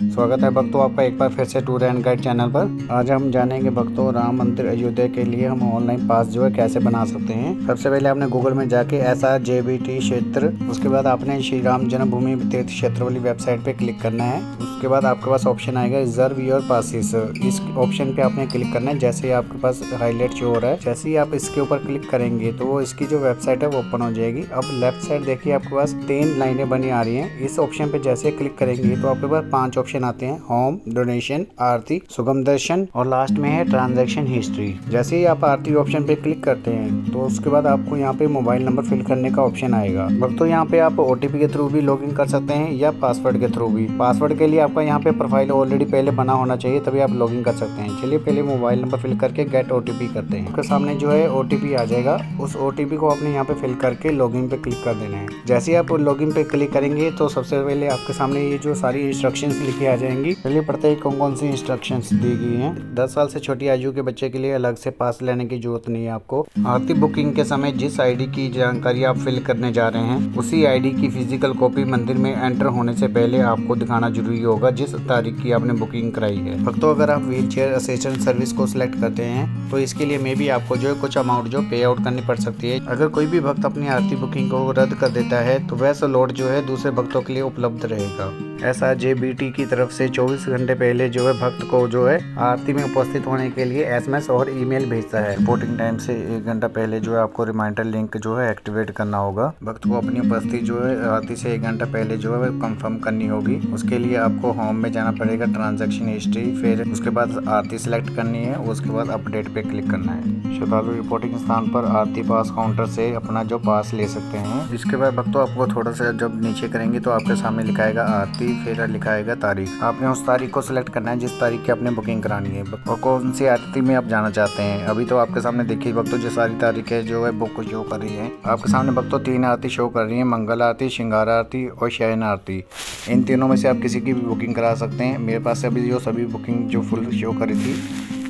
स्वागत है भक्तों आपका एक बार फिर से टूर एंड गाइड चैनल पर। आज हम जानेंगे भक्तों राम मंदिर अयोध्या के लिए हम ऑनलाइन पास जो है कैसे बना सकते हैं। सबसे पहले आपने गूगल में जाके SRJBT क्षेत्र, उसके बाद आपने श्री राम जन्मभूमि तीर्थ क्षेत्र वाली वेबसाइट पे क्लिक करना है। उसके बाद आपके पास ऑप्शन आएगा रिजर्व योर पासिस। इस ऑप्शन पे आपने क्लिक करना है। जैसे ही आपके पास हाईलाइट शो हो रहा है, जैसे ही आप इसके ऊपर क्लिक करेंगे तो वो इसकी जो वेबसाइट है वो ओपन हो जाएगी। अब लेफ्ट साइड देखिए आपके पास 3 लाइनें बनी आ रही हैं। इस ऑप्शन पे जैसे क्लिक करेंगे तो आपके पास 5 ऑप्शन आते हैं, होम, डोनेशन, आरती, सुगम दर्शन और लास्ट में है ट्रांजैक्शन हिस्ट्री। जैसे ही आप आरती ऑप्शन पे क्लिक करते हैं तो उसके बाद आपको यहाँ पे मोबाइल नंबर फिल करने का ऑप्शन आएगा। भक्तों यहाँ पे आप OTP के थ्रू भी लॉगिन कर सकते हैं या पासवर्ड के थ्रू भी। पासवर्ड के लिए आपका यहाँ पे प्रोफाइल ऑलरेडी पहले बना होना चाहिए, तभी आप लॉगिन कर सकते हैं। चलिए पहले मोबाइल नंबर फिल करके गेट OTP करते हैं। आपके सामने जो है OTP आ जाएगा। उस OTP को आपने यहाँ पे फिल करके लॉगिन पे क्लिक कर देना है। जैसे ही आप लॉगिन पे क्लिक करेंगे तो सबसे पहले आपके सामने ये जो सारी इंस्ट्रक्शंस लिखी आ जाएंगी। चलिए पढ़ते हैं कौन कौन सी इंस्ट्रक्शंस दी गई हैं। 10 साल से छोटी आयु के बच्चे के लिए अलग से पास लेने की जरूरत नहीं है आपको। आरती बुकिंग के समय जिस ID की जानकारी आप फिल करने जा रहे हैं उसी ID की फिजिकल कॉपी मंदिर में एंटर होने से पहले आपको दिखाना जरूरी होगा जिस तारीख की आपने बुकिंग कराई है। भक्तों अगर आप व्हील चेयर असिस्टेंट सर्विस को सिलेक्ट करते हैं तो इसके लिए मे भी आपको जो है कुछ अमाउंट जो पे आउट करनी पड़ सकती है। अगर कोई भी भक्त अपनी आरती बुकिंग को रद्द कर देता है तो वह स्लॉट जो है दूसरे भक्तों के लिए उपलब्ध रहेगा। SRJBT की तरफ से 24 घंटे पहले जो है भक्त को जो है आरती में उपस्थित होने के लिए SMS और ईमेल भेजता है। रिपोर्टिंग टाइम से 1 घंटा पहले जो है आपको रिमाइंडर लिंक जो है एक्टिवेट करना होगा। भक्त को अपनी उपस्थिति जो है आरती से 1 घंटा पहले जो है कंफर्म करनी होगी। उसके लिए आपको होम में जाना पड़ेगा, ट्रांजैक्शन हिस्ट्री, फिर उसके बाद आरती सेलेक्ट करनी है, उसके बाद अपडेट पे क्लिक करना है। श्रद्धालु रिपोर्टिंग स्थान पर आरती पास काउंटर से अपना जो पास ले सकते हैं। इसके बाद भक्तों आपको थोड़ा सा जब नीचे करेंगे तो आपके सामने लिखा आएगा आरती, फिर लिखा आएगा तारीख। आपने उस तारीख को सिलेक्ट करना है जिस तारीख की आपने बुकिंग करानी है और कौन सी आरती में आप जाना चाहते हैं। अभी तो आपके सामने देखिए भक्तों जो सारी तारीखें जो है बुक शो कर रही है। आपके सामने भक्तों 3 आरती शो कर रही है, मंगल आरती, श्रृंगार आरती और शयन आरती। इन तीनों में से आप किसी की भी बुकिंग करा सकते हैं। मेरे पास अभी जो सभी बुकिंग जो फुल शो करी थी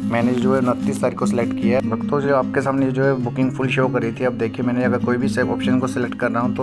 मैंने जो है 29 तारीख को सिलेक्ट किया है। भक्तों जो आपके सामने जो है बुकिंग फुल शो करी थी। अब देखिए मैंने अगर कोई भी सेव ऑप्शन को सिलेक्ट कर रहा हूँ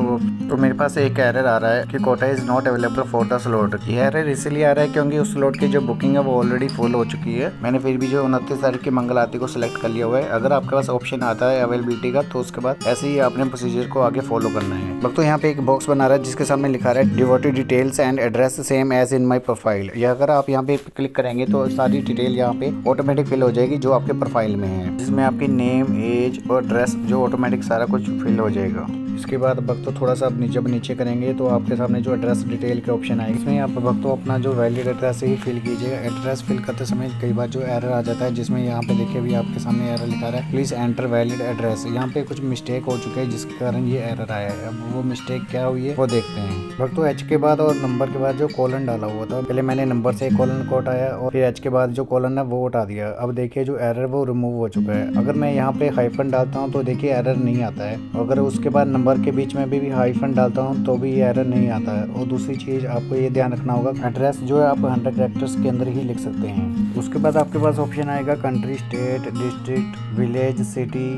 तो मेरे पास एक एरर आ रहा है कि quota is not available for the slot. ये एरर इसलिए आ रहा है क्योंकि उस स्लॉट की जो बुकिंग है वो ऑलरेडी फुल हो चुकी है। मैंने फिर भी जो 29 तारीख की मंगल आरती को सिलेक्ट कर लिया हुआ है। अगर आपके पास ऑप्शन आता है अवेलेबिलिटी का तो उसके बाद ऐसे ही आपने प्रोसीजर को आगे फॉलो करना है। भक्तों यहाँ पे एक बॉक्स बना रहा है जिसके सामने लिखा रहा है devotee details and address same as in my profile. या अगर आप यहाँ पे क्लिक करेंगे तो सारी डिटेल यहाँ पे ऑटोमेटिक फिल हो जाएगी जो आपके प्रोफाइल में है, जिसमें आपकी नेम, एज और एड्रेस जो ऑटोमेटिक सारा कुछ फिल हो जाएगा। इसके बाद भक्तों थोड़ा सा जब नीचे करेंगे तो आपके सामने जो एड्रेस डिटेल के ऑप्शन आएगा, इसमें आप भक्तों अपना जो वैलिड एड्रेस ही फिल कीजिएगा। एड्रेस फिल करते समय कई बार जो एरर आ जाता है जिसमें यहाँ पे देखिए अभी आपके सामने एरर लिखा रहा है प्लीज एंटर वैलिड एड्रेस। यहाँ पे कुछ मिस्टेक हो चुके हैं जिसके कारण ये एरर आया है। अब वो मिस्टेक क्या हुई है वो देखते हैं। भक्तों H के बाद और नंबर के बाद जो कॉलन डाला हुआ था, पहले मैंने नंबर से कॉलन को हटाया और फिर H के बाद जो कॉलन है वो हटा दिया। अब देखिए जो एरर वो रिमूव हो चुका है। अगर मैं यहाँ पे हाइफन डालता हूँ तो देखिए एरर नहीं आता है। अगर उसके बाद नंबर के बीच में भी हाइफन डालता हूँ तो भी ये एरर नहीं आता है। और दूसरी चीज आपको ये ध्यान रखना होगा, एड्रेस जो है आप 100 कैरेक्टर्स के अंदर ही लिख सकते हैं। उसके बाद आपके पास ऑप्शन आएगा country, state, district, village, city,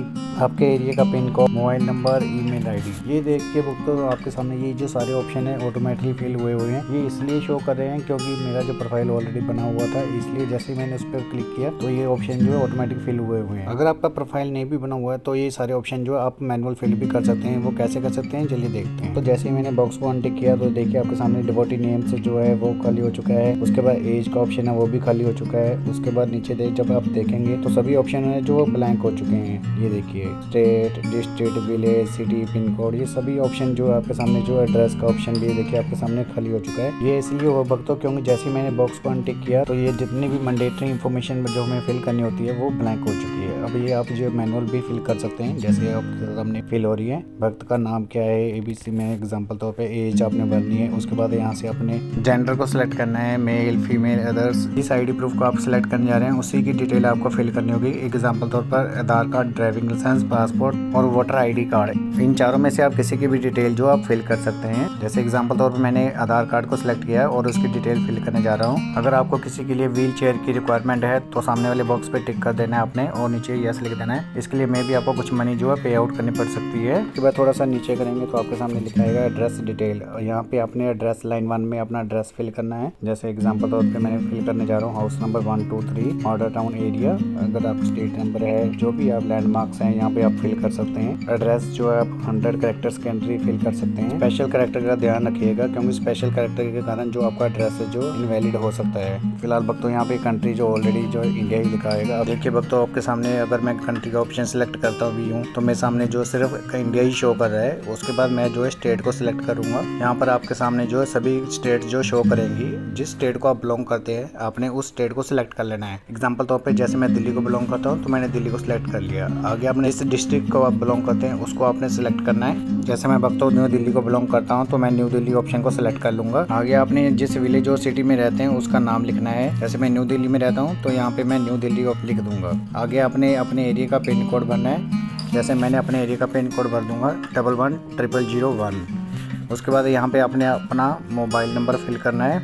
आपके एरिया का pin code, mobile number, email ID। ये देख के तो आपके सामने ये जो सारे ऑप्शन है ऑटोमेटिकली फिल हुए हुए हैं। ये इसलिए शो कर रहे हैं क्योंकि मेरा जो प्रोफाइल ऑलरेडी बना हुआ था, इसलिए जैसे ही मैंने उस पर क्लिक किया तो ये ऑप्शन जो है ऑटोमेटिक फिल हुए हुए हैं। अगर आपका प्रोफाइल नहीं भी बना हुआ है तो ये सारे ऑप्शन जो आप मैनुअल फिल भी कर सकते हैं। वो कैसे कर सकते हैं चलिए देखते हैं। तो जैसे ही मैंने बॉक्स को अनटिक किया तो देखिए आपके सामने डिवोटी नेम से जो है वो खाली हो चुका है। उसके बाद एज का ऑप्शन है वो भी खाली हो चुका है। उसके बाद नीचे जब आप देखेंगे तो सभी ऑप्शन है जो ब्लैंक हो चुके हैं। ये देखिए state, district, village, city, pin code, ये सभी ऑप्शन जो आपके सामने जो एड्रेस का ऑप्शन भी देखिए आपके सामने खाली हो चुका है। ये इसलिए हो भक्तों क्योंकि जैसे मैंने बॉक्स को अनटिक किया तो ये जितनी भी मैंडेटरी इन्फॉर्मेशन जो हमें फिल करनी होती है वो ब्लैंक हो चुकी है। अब ये आप जो मैनुअल भी फिल कर सकते हैं जैसे आपके सामने फिल हो रही है। भक्त का नाम क्या है ABC में एग्जाम्पल तौर पे एज आपने भरनी है। उसके बाद यहाँ से अपने जेंडर को सिलेक्ट करना है, मेल, फीमेल, अदर्स। इस ID प्रूफ को आप सिलेक्ट करने जा रहे हैं उसी की डिटेल आपको फिल करनी होगी। एग्जाम्पल तौर पर आधार कार्ड, ड्राइविंग लाइसेंस, पासपोर्ट और वोटर आईडी कार्ड। इन चारों में से आप किसी की भी डिटेल जो आप फिल कर सकते हैं। जैसे एग्जांपल तौर पर मैंने आधार कार्ड को सिलेक्ट किया है और उसकी डिटेल फिल करने जा रहा हूँ। अगर आपको किसी के लिए व्हील चेयर की रिक्वायरमेंट है तो सामने वाले बॉक्स पे टिक कर देना है आपने और नीचे यस लिख देना है। इसके लिए मे भी आपको कुछ मनी जो है पे आउट करनी पड़ सकती है। उसके बाद थोड़ा सा नीचे करेंगे तो आपके सामने लिखा आएगा एड्रेस डिटेल। यहाँ पे अपने एड्रेस लाइन 1 में अपना एड्रेस फिल करना है। जैसे एग्जांपल तौर पे मैंने फिल करने जा रहा हूँ house number 123 model town area. अगर आप स्ट्रीट नंबर है जो भी आप लैंडमार्क्स हैं यहाँ पे आप फिल कर सकते हैं। एड्रेस जो है आप 100 कैरेक्टर्स के एंट्री फिल कर सकते हैं। स्पेशल कैरेक्टर का ध्यान रखिएगा क्योंकि स्पेशल कैरेक्टर के कारण जो आपका एड्रेस है जो इनवैलिड हो सकता है। फिलहाल भक्तों यहाँ पे कंट्री जो ऑलरेडी जो इंडिया ही लिखा आएगा। देखिए भक्तों आपके सामने अगर मैं कंट्री का ऑप्शन सिलेक्ट करता भी हूँ तो मेरे सामने जो सिर्फ इंडिया ही शो कर रहा है। उसके बाद मैं जो है स्टेट को सिलेक्ट करूंगा। यहाँ पर आपके सामने जो है सभी स्टेट जो शो करेंगी। जिस स्टेट को आप बिलोंग करते हैं आपने उस स्टेट को सिलेक्ट कर लेना है। एग्जाम्पल तौर पर जैसे मैं दिल्ली को बिलोंग करता हूँ तो मैंने दिल्ली को सिलेक्ट कर लिया। आगे आपने इस डिस्ट्रिक्ट को आप बिलोंग करते हैं उसको आपने सिलेक्ट करना है। जैसे मैं भक्तों न्यू दिल्ली को बिलोंग करता हूँ तो मैं न्यू दिल्ली ऑप्शन को सिलेक्ट कर लूंगा। आगे आपने जिस विलेज और सिटी में रहते हैं उसका नाम लिखना है। जैसे मैं न्यू दिल्ली में रहता हूँ तो यहाँ पे मैं न्यू दिल्ली लिख दूंगा। आगे आपने अपने एरिया का पिन कोड भरना है। जैसे मैंने अपने एरिया का पिन कोड भर दूंगा 110001। उसके बाद यहाँ पे आपने अपना मोबाइल नंबर फिल करना है।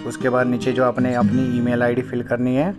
उसके बाद नीचे जो आपने अपनी ईमेल आईडी फिल करनी है,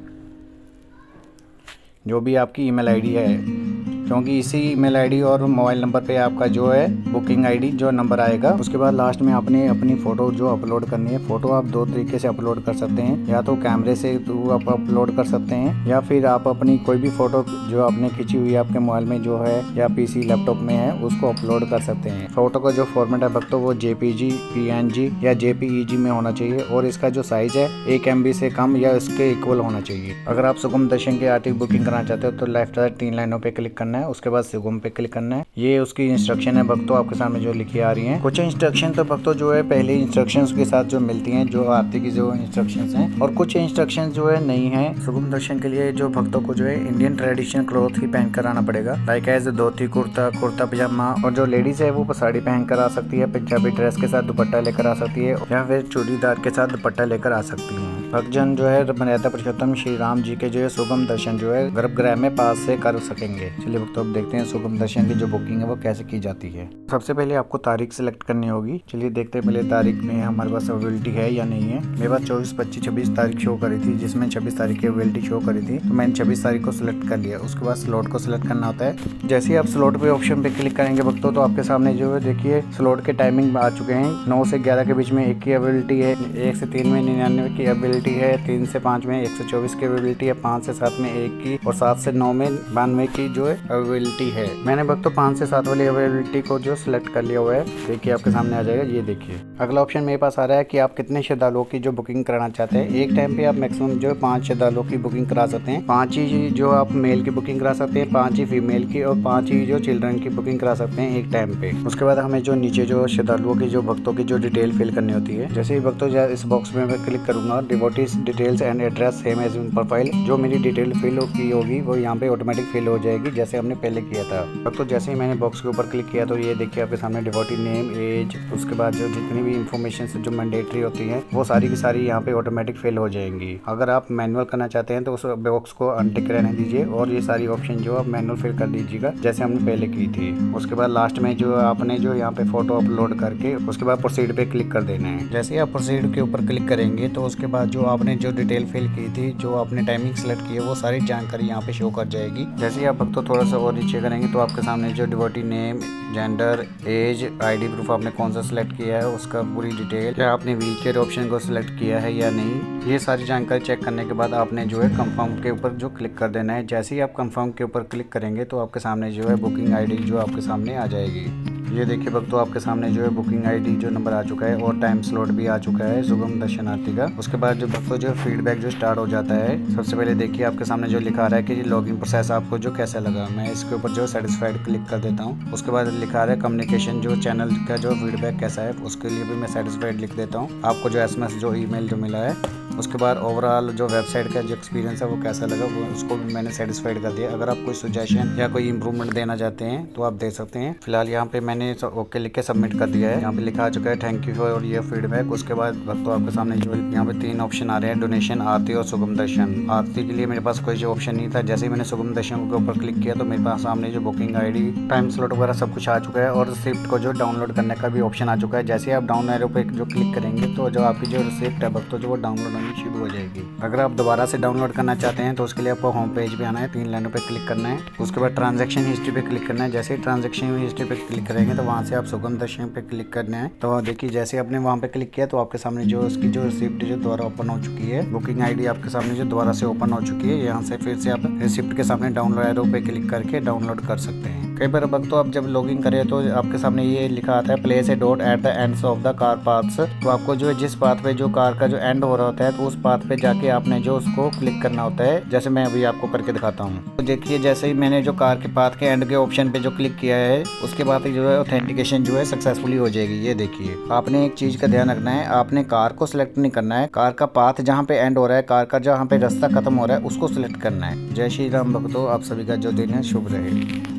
जो भी आपकी ईमेल आईडी है, क्योंकि इसी ईमेल आईडी और मोबाइल नंबर पे आपका जो है बुकिंग आईडी जो नंबर आएगा। उसके बाद लास्ट में आपने अपनी फ़ोटो जो अपलोड करनी है। फ़ोटो आप 2 तरीके से अपलोड कर सकते हैं, या तो कैमरे से आप अपलोड कर सकते हैं या फिर आप अपनी कोई भी फ़ोटो जो आपने खींची हुई आपके मोबाइल में जो है या पीसी लैपटॉप में है उसको अपलोड कर सकते हैं। फ़ोटो का जो फॉर्मेट है भक्तों वो JPG, PNG या JPEG में होना चाहिए और इसका जो साइज़ है 1 MB से कम या इसके इक्वल होना चाहिए। अगर आप सुगम दर्शन के आर्टिकल बुकिंग कराना चाहते हो तो लेफ्ट साइड 3 लाइनों पर क्लिक करना है। उसके बाद सुगम पे क्लिक करना है। ये उसकी इंस्ट्रक्शन है भक्तों आपके सामने जो लिखी आ रही हैं। कुछ इंस्ट्रक्शन तो भक्तों जो है पहले इंस्ट्रक्शंस के साथ जो मिलती हैं जो आरती की जो इंस्ट्रक्शंस हैं, और कुछ इंस्ट्रक्शंस जो है नहीं है। सुगम दर्शन के लिए जो भक्तों को जो है इंडियन ट्रेडिशनल क्लॉथ ही पहन कर आना पड़ेगा। लाइक एज धोती कुर्ता, कुर्ता पजामा, और जो लेडीज है वो साड़ी पहन कर आ सकती है, पंजाबी ड्रेस के साथ दुपट्टा लेकर आ सकती है या फिर चूड़ीदार के साथ दुपट्टा लेकर आ सकती है। भक्तजन जो है मर्यादा पुरुषोत्तम श्री राम जी के जो है सुगम दर्शन जो है गर्भगृह में पास से कर सकेंगे। चलिए भक्तों अब देखते हैं सुगम दर्शन की जो बुकिंग है वो कैसे की जाती है। सबसे पहले आपको तारीख सिलेक्ट करनी होगी। चलिए देखते हैं पहले तारीख में हमारे पास अवेलेबिलिटी है या नहीं है। मेरे पास 24, 25, 26 तारीख शो करी थी, जिसमें 26 तारीख की अवेलेबिलिटी शो करी थी, तो मैंने 26 तारीख को सिलेक्ट कर लिया। उसके बाद स्लॉट को सिलेक्ट करना होता है। जैसे ही आप स्लॉट पे ऑप्शन पे क्लिक करेंगे भक्तों तो आपके सामने जो है देखिए स्लॉट के टाइमिंग आ चुके हैं। 9 से 11 के बीच में 1 की अवेलेबिलिटी है, 1 से 3 में 99 की अवेलेबिलिटी है, 3 से 5 में 124 की अवेलेबिलिटी है, 5 से 7 में 1 की और 7 से 9 में 92 की जो है अवेलेबिलिटी है। मैंने भक्तों 5 से 7 वाली अवेलेबिलिटी को जो सिलेक्ट कर लिया हुआ है। देखिए आपके सामने आ जाएगा, ये देखिए। अगला ऑप्शन मेरे पास आ रहा है कि आप कितने श्रद्धालुओं की जो बुकिंग कराना चाहते हैं। एक टाइम पे आप मैक्सिमम जो 5 श्रद्धालुओं की बुकिंग करा सकते हैं। 5 ही जो आप मेल की बुकिंग करा सकते हैं, 5 ही फीमेल की और 5 ही जो चिल्ड्रन की बुकिंग करा सकते हैं एक टाइम पे। उसके बाद हमें जो नीचे जो श्रद्धालुओं की जो भक्तों की जो डिटेल फिल करनी होती है। जैसे ही भक्तों इस बॉक्स में मैं क्लिक करूंगा devotees details and address same as in profile, जो मेरी डिटेल फिल की होगी वो यहाँ पे ऑटोमेटिक फिल हो जाएगी जैसे हमने पहले किया था। भक्तों जैसे ही मैंने बॉक्स के ऊपर क्लिक किया तो ये देखिए आपके सामने डिवोटी नेम, एज, उसके बाद जो जितनी भी इंफॉर्मेशन जो मैंडेटरी होती है वो सारी की सारी यहाँ पे ऑटोमेटिक फिल हो जाएंगी। अगर आप मैनुअल करना चाहते हैं तो उस बॉक्स को अनटिक रहने दीजिए और ये सारी ऑप्शन जो आप मैनुअल फिल कर दीजिएगा जैसे हमने पहले की थी। उसके बाद लास्ट में जो आपने जो यहाँ पे फोटो अपलोड करके उसके बाद प्रोसीड पे क्लिक कर देना है। जैसे ही आप प्रोसीड के ऊपर क्लिक करेंगे तो उसके बाद जो आपने जो डिटेल फिल की थी, जो आपने टाइमिंग सेलेक्ट की है, वो सारी जानकारी यहाँ पे शो कर जाएगी। जैसे ही आप भक्तों थोड़ा सा और नीचे करेंगे तो आपके सामने जो devotee name, gender, age, ID proof आपने कौन सा सिलेक्ट किया है उसका पूरी डिटेल, क्या आपने व्हीलचेयर ऑप्शन को सिलेक्ट किया है या नहीं, ये सारी जानकारी चेक करने के बाद आपने जो है कंफर्म के ऊपर जो क्लिक कर देना है। जैसे ही आप कंफर्म के ऊपर क्लिक करेंगे तो आपके सामने जो है बुकिंग आईडी जो आपके सामने आ जाएगी। ये देखिए भक्तों आपके सामने जो है बुकिंग आईडी जो नंबर आ चुका है और टाइम स्लॉट भी आ चुका है सुगम दर्शनार्थी का। उसके बाद जो भक्तों जो फीडबैक जो स्टार्ट हो जाता है। सबसे पहले देखिए आपके सामने जो लिखा रहा है कि लॉगिन प्रोसेस आपको जो कैसा लगा। मैं इसके ऊपर जो सेटिस्फाइड क्लिक कर देता हूँ। उसके बाद लिखा रहा है कम्युनिकेशन जो चैनल का जो फीडबैक कैसा है, उसके लिए भी मैं सेटिस्फाइड लिख देता हूँ। आपको जो SMS जो ईमेल जो मिला है उसके बाद ओवरऑल जो वेबसाइट का जो एक्सपीरियंस है वो कैसा लगा वो उसको भी मैंने सेटिस्फाइड कर दिया। अगर आप कोई सजेशन या कोई इंप्रूवमेंट देना चाहते हैं तो आप दे सकते हैं। फिलहाल यहाँ पे मैंने ओके लिख के सबमिट कर दिया है। यहाँ पे लिखा आ चुका है thank you for your feedback. उसके बाद तो आपके सामने जो यहाँ पे 3 ऑप्शन आ रहे हैं, डोनेशन, आरती और सुगम दर्शन। आरती के लिए मेरे पास कोई जो ऑप्शन नहीं था। जैसे ही मैंने सुगम दर्शन के ऊपर क्लिक किया तो मेरे पास सामने जो बुकिंग आईडी, टाइम स्लॉट वगैरह सब कुछ आ चुका है और रिसिप्ट को जो डाउनलोड करने का भी ऑप्शन आ चुका है। जैसे आप डाउन एरो पे जो क्लिक करेंगे तो जो आपकी जो रिसिप्ट है तो जो वो डाउनलोड होनी शुरू हो जाएगी। अगर आप दोबारा से डाउनलोड करना चाहते हैं तो उसके लिए आपको होम पेज पे आना है, 3 लाइनों पे क्लिक करना है। उसके बाद ट्रांजैक्शन हिस्ट्री पे क्लिक करना है। जैसे ही ट्रांजैक्शन हिस्ट्री पे क्लिक करेंगे तो वहाँ से आप सुगम दर्शन पे क्लिक करना है। तो देखिए जैसे आपने वहाँ पे क्लिक किया तो आपके सामने जो उसकी जो रिसिप्ट जो दोबारा ओपन हो चुकी है, बुकिंग आईडी आपके सामने जो दोबारा से ओपन हो चुकी है। यहाँ से फिर से आप रिसिप्ट के सामने डाउनलोड एरो पे क्लिक करके डाउनलोड कर सकते हैं। कई बार वक्त आप जब लॉगिन करें तो आपके सामने ये लिखा आता है place a dot at the ends of the car paths. तो आपको जो है जिस पाथ पे जो कार का जो एंड हो रहा होता है तो उस पाथ पे जाके आपने जो उसको क्लिक करना होता है। जैसे मैं अभी आपको करके दिखाता हूँ। तो देखिए जैसे ही मैंने जो कार के पाथ के एंड के ऑप्शन पे जो क्लिक किया है उसके बाद जो है ऑथेंटिकेशन जो है सक्सेसफुली हो जाएगी। ये देखिए आपने एक चीज का ध्यान रखना है, आपने कार को सिलेक्ट नहीं करना है, कार का पाथ जहाँ पे एंड हो रहा है, कार का जहाँ पे रास्ता खत्म हो रहा है उसको सिलेक्ट करना है। जय श्री राम भक्तों, आप सभी का जो दिन है शुभ रहे।